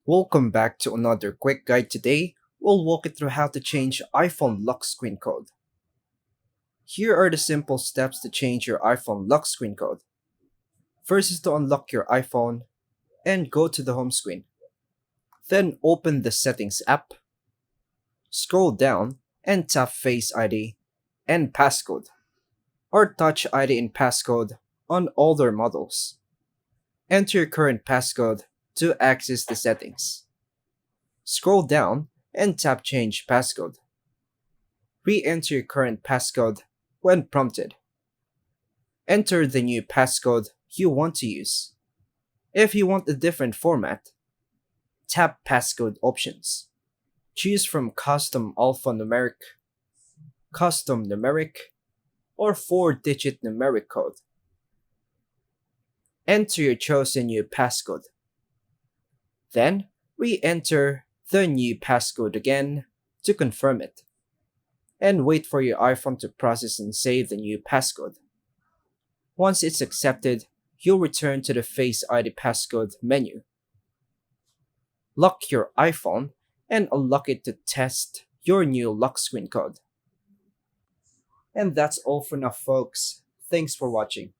Welcome back to another quick guide. Today, we'll walk you through how to change iPhone lock screen code. Here are the simple steps to change your iPhone lock screen code. First is to unlock your iPhone and go to the home screen. Then open the Settings app, scroll down and tap Face ID and Passcode or Touch ID and Passcode on older models. Enter your current passcode to access the settings. Scroll down and tap Change Passcode. Re-enter your current passcode when prompted. Enter the new passcode you want to use. If you want a different format, tap Passcode Options. Choose from Custom Alphanumeric, Custom Numeric, or 4-digit numeric code. Enter your chosen new passcode. Then, re-enter the new passcode again to confirm it, and wait for your iPhone to process and save the new passcode. Once it's accepted, you'll return to the Face ID passcode menu. Lock your iPhone and unlock it to test your new lock screen code. And that's all for now, folks. Thanks for watching.